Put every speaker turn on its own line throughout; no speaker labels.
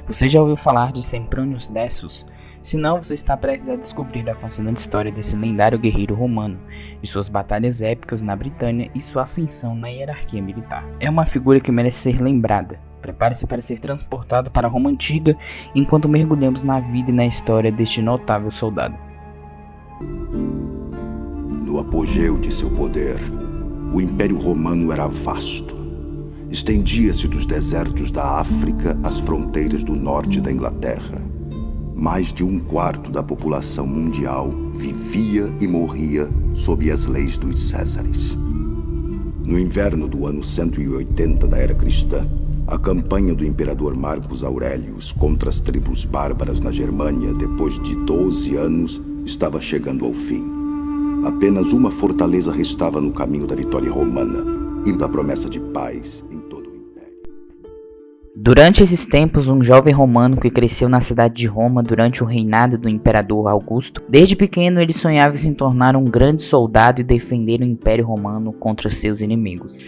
Você já ouviu falar de Sempronius Decius? Se não, você está prestes a descobrir a fascinante história desse lendário guerreiro romano, de suas batalhas épicas na Britânia e sua ascensão na hierarquia militar. É uma figura que merece ser lembrada. Prepare-se para ser transportado para a Roma Antiga enquanto mergulhamos na vida e na história deste notável soldado.
No apogeu de seu poder, o Império Romano era vasto. Estendia-se dos desertos da África às fronteiras do norte da Inglaterra. Mais de 1/4 da população mundial vivia e morria sob as leis dos Césares. No inverno do ano 180 da era cristã, a campanha do imperador Marcos Aurelius contra as tribos bárbaras na Germânia, depois de 12 anos, estava chegando ao fim. Apenas uma fortaleza restava no caminho da vitória romana e da promessa de paz em todo o império.
Durante esses tempos, um jovem romano que cresceu na cidade de Roma durante o reinado do imperador Augusto, desde pequeno ele sonhava em se tornar um grande soldado e defender o Império Romano contra seus inimigos.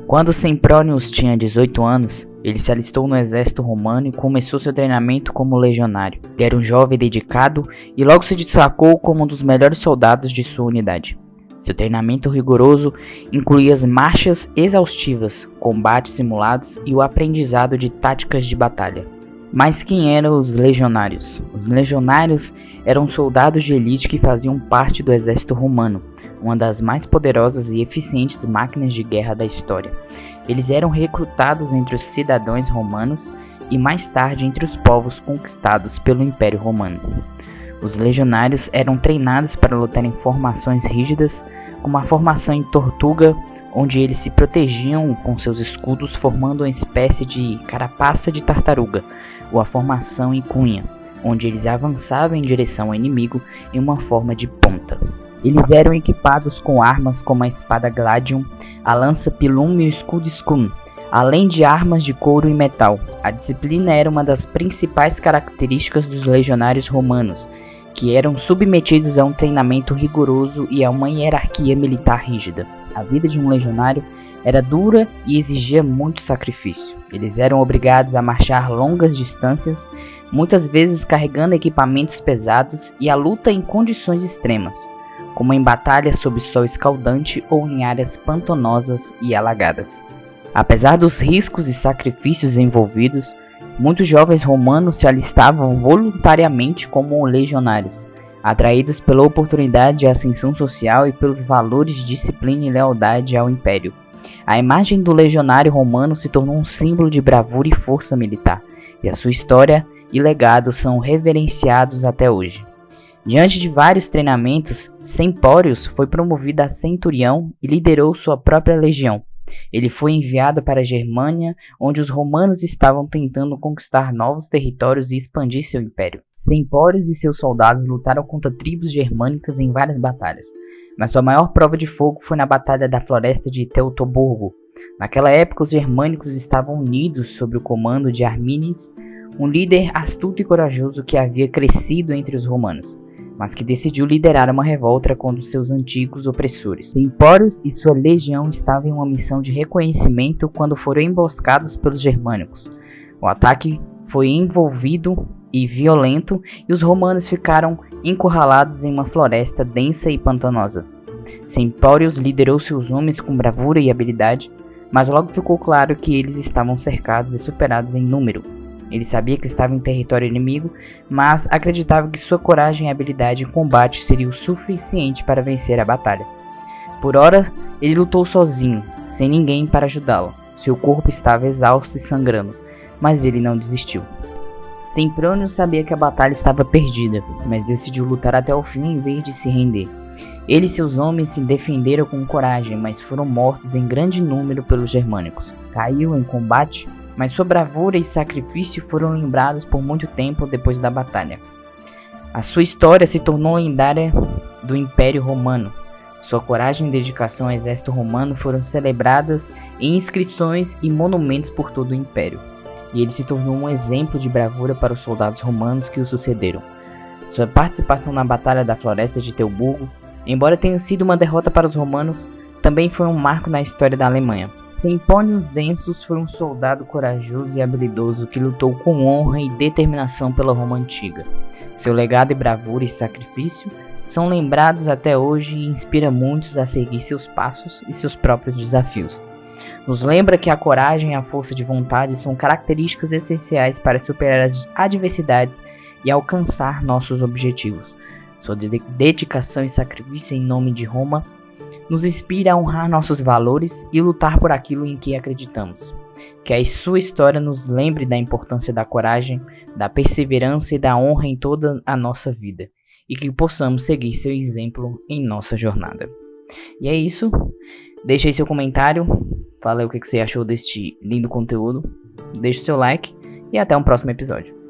Quando Sempronius tinha 18 anos, ele se alistou no exército romano e começou seu treinamento como legionário. Ele era um jovem dedicado e logo se destacou como um dos melhores soldados de sua unidade. Seu treinamento rigoroso incluía as marchas exaustivas, combates simulados e o aprendizado de táticas de batalha. Mas quem eram os legionários? Os legionários eram soldados de elite que faziam parte do exército romano, uma das mais poderosas e eficientes máquinas de guerra da história. Eles eram recrutados entre os cidadãos romanos e mais tarde entre os povos conquistados pelo Império Romano. Os legionários eram treinados para lutar em formações rígidas, como a formação em Tortuga, onde eles se protegiam com seus escudos formando uma espécie de carapaça de tartaruga, ou a formação em Cunha, onde eles avançavam em direção ao inimigo em uma forma de ponta. Eles eram equipados com armas como a espada Gladium, a lança Pilum e o escudo Scum, além de armas de couro e metal. A disciplina era uma das principais características dos legionários romanos, que eram submetidos a um treinamento rigoroso e a uma hierarquia militar rígida. A vida de um legionário era dura e exigia muito sacrifício. Eles eram obrigados a marchar longas distâncias, muitas vezes carregando equipamentos pesados e a luta em condições extremas, como em batalhas sob sol escaldante ou em áreas pantanosas e alagadas. Apesar dos riscos e sacrifícios envolvidos, muitos jovens romanos se alistavam voluntariamente como legionários, atraídos pela oportunidade de ascensão social e pelos valores de disciplina e lealdade ao império. A imagem do legionário romano se tornou um símbolo de bravura e força militar, e a sua história e legado são reverenciados até hoje. Diante de vários treinamentos, Sempronius foi promovido a centurião e liderou sua própria legião. Ele foi enviado para a Germânia, onde os romanos estavam tentando conquistar novos territórios e expandir seu império. Sempronius e seus soldados lutaram contra tribos germânicas em várias batalhas, mas sua maior prova de fogo foi na Batalha da Floresta de Teutoburgo. Naquela época, os germânicos estavam unidos sob o comando de Arminius, um líder astuto e corajoso que havia crescido entre os romanos, mas que decidiu liderar uma revolta contra seus antigos opressores. Sempronius e sua legião estavam em uma missão de reconhecimento quando foram emboscados pelos germânicos. O ataque foi envolvido e violento e os romanos ficaram encurralados em uma floresta densa e pantanosa. Sempronius liderou seus homens com bravura e habilidade, mas logo ficou claro que eles estavam cercados e superados em número. Ele sabia que estava em território inimigo, mas acreditava que sua coragem e habilidade em combate seria o suficiente para vencer a batalha. Por ora, ele lutou sozinho, sem ninguém para ajudá-lo. Seu corpo estava exausto e sangrando, mas ele não desistiu. Sempronius sabia que a batalha estava perdida, mas decidiu lutar até o fim em vez de se render. Ele e seus homens se defenderam com coragem, mas foram mortos em grande número pelos germânicos. Caiu em combate, mas sua bravura e sacrifício foram lembrados por muito tempo depois da batalha. A sua história se tornou lendária do Império Romano. Sua coragem e dedicação ao exército romano foram celebradas em inscrições e monumentos por todo o Império, e ele se tornou um exemplo de bravura para os soldados romanos que o sucederam. Sua participação na Batalha da Floresta de Teutoburgo, embora tenha sido uma derrota para os romanos, também foi um marco na história da Alemanha. Sempônios Densus foi um soldado corajoso e habilidoso que lutou com honra e determinação pela Roma antiga. Seu legado e bravura e sacrifício são lembrados até hoje e inspira muitos a seguir seus passos e seus próprios desafios. Nos lembra que a coragem e a força de vontade são características essenciais para superar as adversidades e alcançar nossos objetivos. Sua dedicação e sacrifício em nome de Roma nos inspira a honrar nossos valores e lutar por aquilo em que acreditamos. Que a sua história nos lembre da importância da coragem, da perseverança e da honra em toda a nossa vida, e que possamos seguir seu exemplo em nossa jornada. E é isso, deixa aí seu comentário, fala aí o que você achou deste lindo conteúdo, deixa o seu like e até um próximo episódio.